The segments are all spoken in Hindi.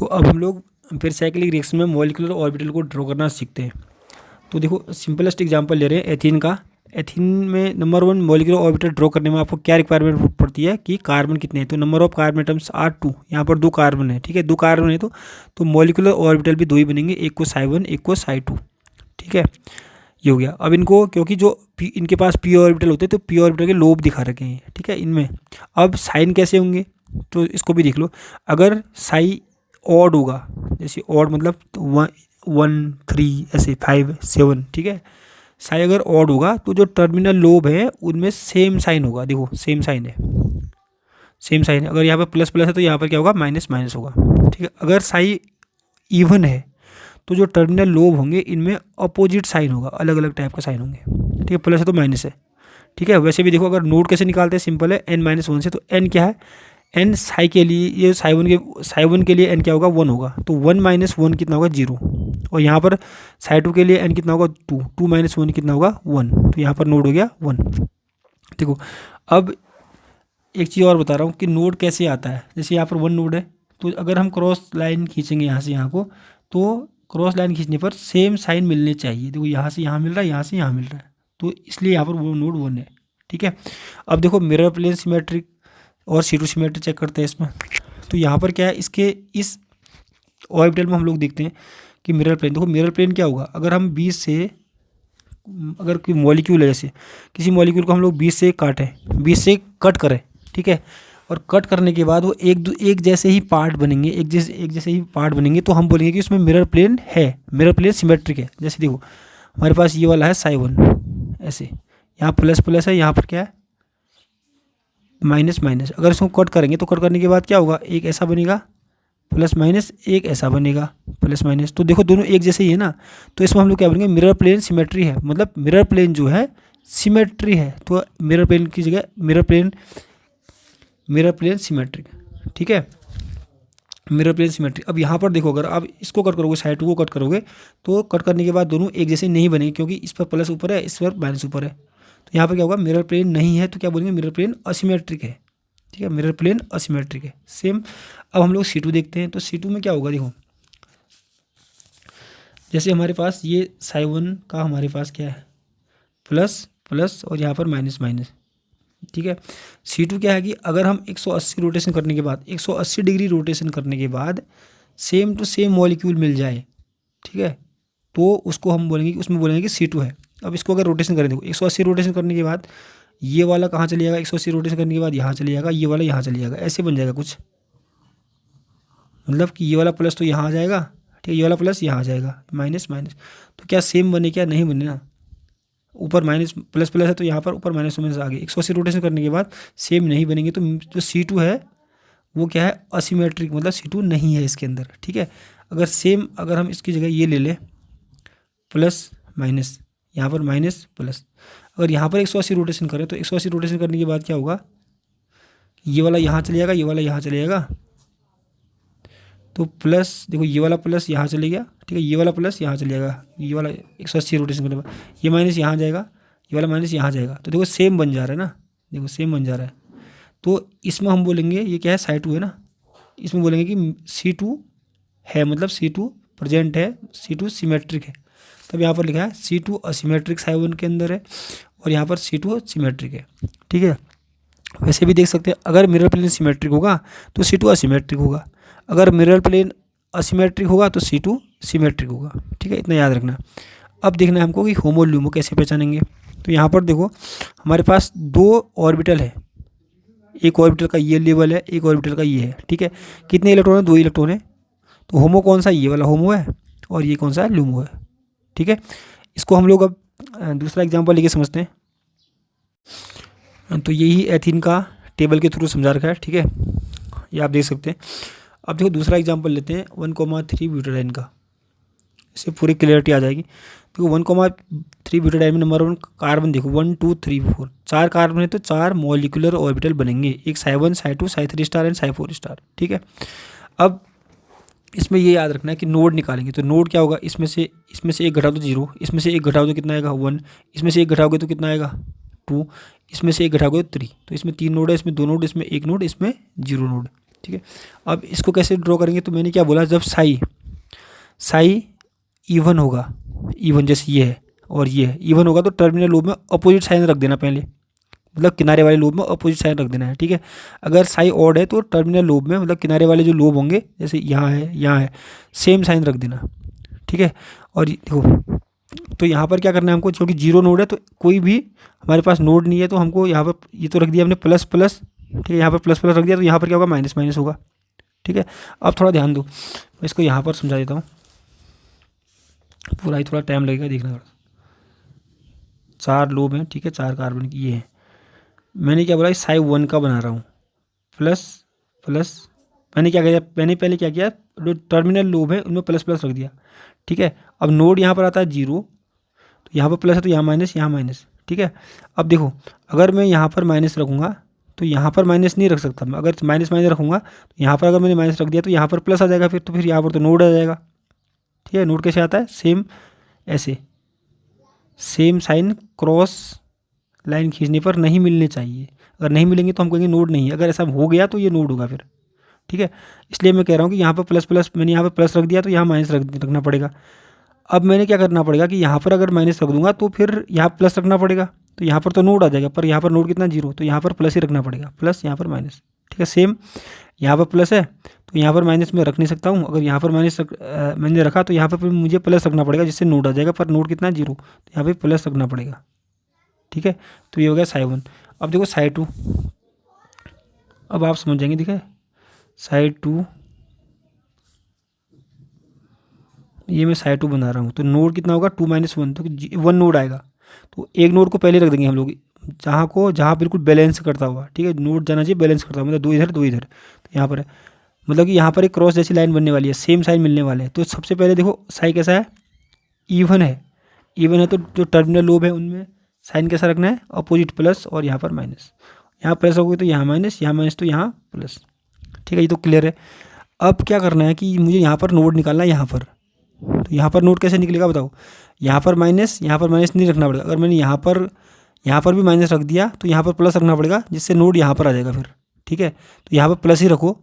अब हम लोग फिर साइक्लिक रिएक्शन में मॉलिक्यूलर ऑर्बिटल को ड्रॉ करना सीखते हैं। तो देखो सिंपलेस्ट एग्जांपल ले रहे हैं एथीन का। एथीन में नंबर 1 मॉलिक्यूलर ऑर्बिटल ड्रॉ करने में आपको क्या रिक्वायरमेंट पड़ती है कि कार्बन कितने हैं। तो number of carbon atoms are 2, यहाँ पर 2 कार्बन है, ठीक है, 2 कार्बन है तो मॉलिक्यूलर ऑर्बिटल भी 2 ही बनेंगे, एक को psi1 एक को psi2, ठीक है, ये हो गया। अब इनको क्योंकि जो इनके पास पी ऑर्बिटल होते हैं तो पी ऑर्बिटल के लोब दिखा रखे हैं, ठीक है, इनमें। अब साइन कैसे होंगे तो इसको भी देख लो। अगर साई ऑड होगा, जैसे ऑड मतलब 1 3 ऐसे 5 7, ठीक है, साइन अगर ऑड होगा तो जो टर्मिनल लोब है उनमें सेम साइन होगा। देखो सेम साइन है, सेम साइन है। अगर यहाँ पर प्लस प्लस है तो यहाँ पर क्या होगा, माइनस माइनस होगा, ठीक है। अगर साइन इवन है तो जो टर्मिनल लोब होंगे इनमें अपोजिट साइन होगा, अलग अलग टाइप का साइन होंगे, ठीक है। प्लस है तो माइनस है, ठीक है। वैसे भी देखो अगर नोड कैसे निकालते हैं, सिंपल है, n-1 से। तो n क्या है, n साई के लिए, ये साई वन के लिए n क्या होगा, 1 होगा। तो 1 - 1 कितना होगा, 0। और यहाँ पर साई 2 के लिए n कितना होगा, 2, 2 - 1 कितना होगा, 1। तो यहाँ पर नोड हो गया 1। देखो अब एक चीज़ और बता रहा हूँ कि नोड कैसे आता है। जैसे यहाँ पर 1 नोड है, तो अगर हम क्रॉस लाइन खींचेंगे यहाँ से यहाँ को, तो क्रॉस लाइन खींचने पर सेम साइन मिलने चाहिए। देखो यहाँ से यहाँ मिल रहा है, यहाँ से यहाँ मिल रहा है, तो इसलिए यहाँ पर वो नोड 1 है, ठीक है। अब देखो मिरर प्लेन सिमेट्रिक और C2 सिमेट्री चेक करते हैं इसमें। तो यहाँ पर क्या है, इसके इस ऑर्बिटल में हम लोग देखते हैं कि मिरर प्लेन। देखो मिरर प्लेन क्या होगा, अगर हम 20 से, अगर कोई मॉलिक्यूल है, जैसे किसी मॉलिक्यूल को हम लोग 20 से काटें, 20 से कट करें, ठीक है, और कट करने के बाद वो एक जैसे ही पार्ट बनेंगे, एक जैसे ही पार्ट बनेंगे, तो हम बोलेंगे कि उसमें मिरर प्लेन है, मिरर प्लेन सिमेट्रिक है। जैसे देखो हमारे पास ये वाला है psi1, ऐसे यहाँ प्लस प्लस है, यहाँ पर क्या है, माइनस माइनस। अगर इसको कट करेंगे तो कट करने के बाद क्या होगा, एक ऐसा बनेगा प्लस माइनस, एक ऐसा बनेगा प्लस माइनस। तो देखो दोनों एक जैसे ही है ना, तो इसमें हम लोग क्या बोलेंगे, मिरर प्लेन सिमेट्री है, मतलब मिरर प्लेन जो है सिमेट्री है। तो मिरर प्लेन की जगह मिरर प्लेन सिमेट्रिक, ठीक है, मिरर प्लेन सिमेट्रिक। अब यहाँ पर देखो अगर आप इसको कट करोगे, साइड 2 को कट करोगे, तो कट करने के बाद दोनों एक जैसे नहीं बनेंगे, क्योंकि इस पर प्लस ऊपर है, इस पर माइनस ऊपर है। तो यहाँ पर क्या होगा, मिरर प्लेन नहीं है, तो क्या बोलेंगे, मिरर प्लेन असिमेट्रिक है, ठीक है, मिरर प्लेन असिमेट्रिक है। सेम अब हम लोग C2 देखते हैं। तो C2 में क्या होगा, देखो जैसे हमारे पास ये psi1 का हमारे पास क्या है, प्लस प्लस और यहाँ पर माइनस माइनस, ठीक है। C2 क्या है कि अगर हम 180 रोटेशन करने के बाद, 180 डिग्री रोटेशन करने के बाद सेम टू सेम मॉलिक्यूल मिल जाए, ठीक है, तो उसको हम बोलेंगे, उसमें बोलेंगे कि C2 है। अब इसको अगर रोटेशन करें, देखो 180 रोटेशन करने के बाद ये वाला कहाँ चले जाएगा, 180 रोटेशन करने के बाद यहाँ चले जाएगा, ये वाला यहाँ चले जाएगा, ऐसे बन जाएगा कुछ, मतलब कि ये वाला प्लस तो यहाँ आ जाएगा, ठीक है, ये वाला प्लस यहाँ आ जाएगा, माइनस माइनस। तो क्या सेम बने, क्या नहीं बने ना, ऊपर माइनस प्लस प्लस है तो यहाँ पर ऊपर माइनस माइनस आ गए। 180 रोटेशन करने के बाद सेम नहीं बनेंगे, तो जो C2 है वो क्या है, असिमेट्रिक, मतलब C2 नहीं है इसके अंदर, ठीक है। अगर सेम, अगर हम इसकी जगह ये ले लें प्लस माइनस, यहाँ पर माइनस प्लस, अगर यहाँ पर 180 रोटेशन करें तो 180 रोटेशन करने के बाद क्या होगा, ये वाला यहाँ चले जाएगा, ये वाला यहाँ चले जाएगा, तो प्लस देखो ये वाला प्लस यहाँ चले गया, ठीक है, ये वाला प्लस यहाँ चले जाएगा, ये वाला 180 रोटेशन करने के बाद ये माइनस यहाँ जाएगा, ये वाला माइनस यहाँ जाएगा, तो देखो सेम बन जा रहा है ना, देखो सेम बन जा रहा है। तो इसमें हम बोलेंगे ये क्या है, psi2 है ना, इसमें बोलेंगे कि C2 है, मतलब C2 प्रेजेंट है, C2 सिमेट्रिक है। तब यहाँ पर लिखा है C2 असिमेट्रिक psi1 के अंदर है, और यहाँ पर C2 सिमेट्रिक है, ठीक है। वैसे भी देख सकते हैं, अगर मिरर प्लेन सिमेट्रिक होगा तो C2 असिमेट्रिक होगा, अगर मिरर प्लेन असिमेट्रिक होगा तो C2 सिमेट्रिक होगा, ठीक है, इतना याद रखना। अब देखना है हमको कि होमो ल्यूमो कैसे पहचानेंगे। तो यहाँ पर देखो हमारे पास 2 ऑर्बिटल है, एक ऑर्बिटल का ये लेवल है, एक ऑर्बिटल का ये है, ठीक है। कितने इलेक्ट्रॉन है, 2 इलेक्ट्रॉन है। तो होमो कौन सा, ये वाला होमो है, और ये कौन सा है, ल्यूमो है, ठीक है। इसको हम लोग अब दूसरा एग्जाम्पल लेके समझते हैं। तो यही एथीन का टेबल के थ्रू समझा रखा है, ठीक है, ये आप देख सकते हैं। अब देखो दूसरा एग्जांपल लेते हैं 1,3 ब्यूटाडाइन का, इससे पूरी क्लियरिटी आ जाएगी। देखो 1,3 ब्यूटाडाइन में नंबर 1 कार्बन, देखो 1 2 3 4 4 कार्बन है, तो 4 मॉलिक्यूलर ऑर्बिटल बनेंगे, एक psi1 psi2 psi3 star and psi4 star, ठीक है। अब इसमें ये याद रखना है कि नोड निकालेंगे, तो नोड क्या होगा, इसमें से एक घटाओ तो 0, इसमें से एक घटाओ तो कितना आएगा 1, इसमें से एक घटाओगे तो कितना आएगा 2, इसमें से एक घटाओगे तो 3। तो इसमें 3 नोड है, इसमें 2 नोड, इसमें 1 नोड, इसमें 0 नोड, ठीक है। अब इसको कैसे ड्रॉ करेंगे, तो मैंने क्या बोला, जब साई इवन होगा, इवन जैसे ये है और ये है, इवन होगा तो टर्मिनल लोब में अपोजिट साइन रख देना पहले, मतलब किनारे वाले लोब में अपोजिट साइन रख देना है, ठीक है। अगर साई ऑड है तो टर्मिनल लोब में, मतलब किनारे वाले जो लोब होंगे, जैसे यहाँ है, सेम साइन रख देना, ठीक है। और देखो, तो यहाँ पर क्या करना है हमको, क्योंकि जीरो नोड है तो कोई भी हमारे पास नोड नहीं है, तो हमको यहाँ पर ये तो रख दिया हमने प्लस प्लस, ठीक है, यहाँ पर प्लस प्लस रख दिया, तो यहाँ पर क्या होगा, माइनस माइनस होगा, ठीक है। अब थोड़ा ध्यान दो, मैं इसको यहाँ पर समझा देता हूँ, पूरा ही थोड़ा टाइम लगेगा देखना। 4 लोब हैं, ठीक है, 4 कार्बन की ये है। मैंने क्या बोला, साई 1 का बना रहा हूँ, प्लस प्लस, मैंने क्या किया, मैंने पहले क्या किया, जो टर्मिनल लोब है उनमें प्लस प्लस रख दिया, ठीक है। अब नोड यहाँ पर आता है 0, तो यहाँ पर प्लस है तो यहाँ माइनस, ठीक है। अब देखो, अगर मैं यहाँ पर माइनस रखूँगा तो यहाँ पर माइनस नहीं रख सकता मैं, अगर माइनस रखूँगा तो यहाँ पर अगर मैंने माइनस रख दिया तो यहाँ पर प्लस आ जाएगा, तो फिर यहाँ पर तो नोड आ जाएगा, ठीक है। नोड कैसे आता है, सेम ऐसे, सेम साइन क्रॉस लाइन खींचने पर नहीं मिलने चाहिए, अगर नहीं मिलेंगे तो हम कहेंगे नोड नहीं है, अगर ऐसा हो गया तो ये नोड होगा फिर, ठीक है। इसलिए मैं कह रहा हूँ कि यहाँ पर प्लस प्लस, मैंने यहाँ पर प्लस रख दिया तो यहाँ माइनस रखना पड़ेगा। अब मैंने क्या करना पड़ेगा कि यहाँ पर अगर माइनस रख दूंगा तो फिर यहाँ प्लस रखना पड़ेगा, तो यहाँ पर तो नोड आ जाएगा, पर यहाँ पर नोड कितना 0, तो यहाँ पर प्लस ही रखना पड़ेगा, प्लस यहाँ पर माइनस, ठीक है। सेम यहाँ पर प्लस है तो यहाँ पर माइनस मैं रख नहीं सकता हूँ, अगर यहाँ पर माइनस मैंने रखा तो यहाँ पर मुझे प्लस रखना पड़ेगा, जिससे नोड आ जाएगा, पर नोड कितना 0, तो यहाँ पर प्लस रखना पड़ेगा, ठीक है। तो ये हो गया साई 1। अब देखो साई 2, अब आप समझ जाएंगे, ठीक है। साई 2, ये मैं साई 2 बना रहा हूँ, तो नोड कितना होगा 2 - 1, तो 1 नोड आएगा, तो एक नोड को पहले रख देंगे हम लोग, जहाँ बिल्कुल बैलेंस करता हुआ, ठीक है। नोड जाना चाहिए बैलेंस करता हुआ, मतलब 2 इधर 2 इधर, तो यहाँ पर है, मतलब कि यहाँ पर एक क्रॉस जैसी लाइन बनने वाली है, सेम साइन मिलने वाले हैं। तो सबसे पहले देखो साई कैसा है, इवन है, तो जो टर्मिनल लोब है उनमें साइन कैसा रखना है, अपोजिट प्लस, और यहाँ पर माइनस, यहाँ प्लस होगी तो यहाँ माइनस तो यहाँ प्लस, ठीक है। ये तो क्लियर है। अब क्या करना है कि मुझे यहाँ पर नोड निकालना है, यहाँ पर, तो यहाँ पर नोड कैसे निकलेगा बताओ, यहाँ पर माइनस नहीं रखना पड़ेगा, अगर मैंने यहाँ पर भी माइनस रख दिया तो यहाँ पर प्लस रखना पड़ेगा, जिससे नोड यहाँ पर आ जाएगा फिर, ठीक है। तो यहाँ पर प्लस ही रखो,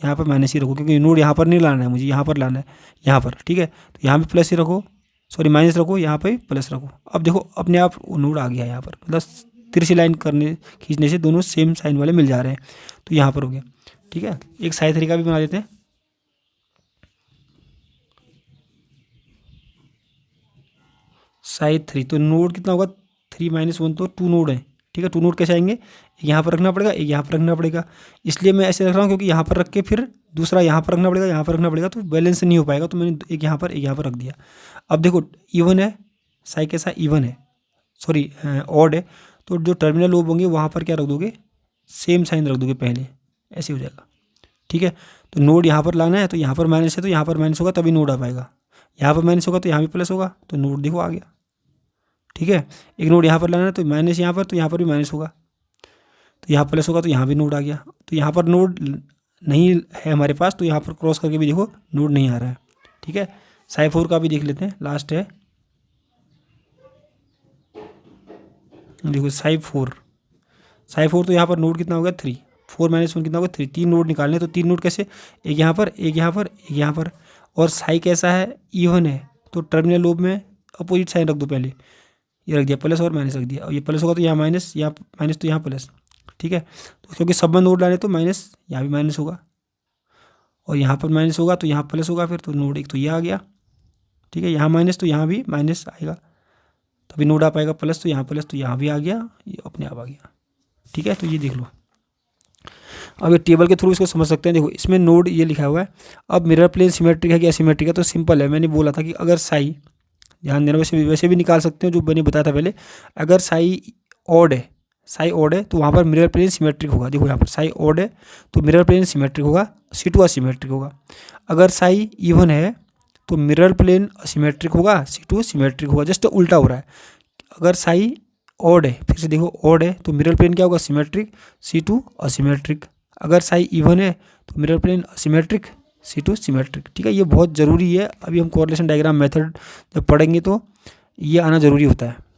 यहाँ पर माइनस ही रखो, क्योंकि नोड यहाँ पर नहीं लाना है मुझे, यहाँ पर लाना है, यहाँ पर, ठीक है। तो यहाँ भी प्लस ही रखो, सॉरी माइनस रखो, यहाँ पर प्लस रखो। अब देखो अपने आप नोड आ गया यहाँ पर, मतलब तिरछी लाइन खींचने से दोनों सेम साइन वाले मिल जा रहे हैं, तो यहाँ पर हो गया, ठीक है। एक साई 3 का भी बना देते हैं, साई 3, तो नोड कितना होगा 3 - 1, तो 2 नोड है, ठीक है। 2 नोड कैसे आएंगे, एक यहाँ पर रखना पड़ेगा, एक यहाँ पर रखना पड़ेगा, इसलिए मैं ऐसे रख रहा हूँ, क्योंकि यहाँ पर रख के फिर दूसरा यहाँ पर रखना पड़ेगा, यहाँ पर रखना पड़ेगा, तो बैलेंस नहीं हो पाएगा, तो मैंने एक यहाँ पर रख दिया। अब देखो इवन है, साई कैसा इवन है, सॉरी ऑड है, तो जो टर्मिनल लोब होंगे वहाँ पर क्या रख दोगे, सेम साइन रख दोगे पहले, ऐसे हो जाएगा, ठीक है। तो नोड यहाँ पर लाना है, तो यहाँ पर माइनस है तो यहाँ पर माइनस होगा तभी नोड आ पाएगा, यहाँ पर माइनस होगा तो यहाँ भी प्लस होगा, तो नोड देखो आ गया, ठीक है। एक नोड यहाँ पर लाना है तो माइनस यहाँ पर, तो यहाँ पर भी माइनस होगा, तो यहाँ प्लस होगा तो यहाँ भी नोड आ गया। तो यहाँ पर नोड नहीं है हमारे पास, तो यहाँ पर क्रॉस करके भी देखो नोड नहीं आ रहा है, ठीक है। साई 4 का भी देख लेते हैं, लास्ट है, देखो साई 4, तो यहाँ पर नोड कितना होगा 3, 4 - 1 कितना होगा 3, 3 नोड निकालने, तो 3 नोड कैसे, एक यहाँ पर, एक यहाँ पर, और साई कैसा है इवन है, तो टर्मिनल लोब में अपोजिट साइन रख दो पहले, ये रख दिया प्लस और माइनस रख दिया, और ये प्लस होगा तो यहाँ माइनस तो यहाँ प्लस, ठीक है। तो क्योंकि सब में नोड लाने तो माइनस, यहाँ भी माइनस होगा, और यहाँ पर माइनस होगा तो यहाँ प्लस होगा, फिर तो नोड एक तो ये आ गया, ठीक है। यहाँ माइनस तो यहाँ भी माइनस आएगा, तभी नोड आ पाएगा, प्लस तो यहाँ भी आ गया, ये अपने आप आ गया, ठीक है। तो ये देख लो, अब ये टेबल के थ्रू इसको समझ सकते हैं। देखो इसमें नोड ये लिखा हुआ है। अब मिरर प्लेन सिमेट्रिक है कि एसिमेट्रिक है, तो सिंपल है, मैंने बोला था कि अगर साई, ध्यान देना, वैसे भी निकाल सकते हो जो मैंने बताया था पहले, अगर साई ऑड है तो वहाँ पर मिरर प्लेन सिमेट्रिक होगा। देखो यहाँ पर साई ऑड है तो मिरर प्लेन सिमेट्रिक होगा, C2 असिमेट्रिक होगा। अगर साई इवन है तो मिरर प्लेन असिमेट्रिक होगा, C2 सिमेट्रिक होगा, जस्ट उल्टा हो रहा है। अगर साई ऑड है, फिर से देखो ऑड है तो मिरर प्लेन क्या होगा, सिमेट्रिक, C2 असिमेट्रिक। अगर साई इवन है तो mirror plane asymmetric, C2 symmetric, ठीक है। ये बहुत ज़रूरी है, अभी हम कोरिलेशन डायग्राम मेथड जब पढ़ेंगे तो ये आना ज़रूरी होता है।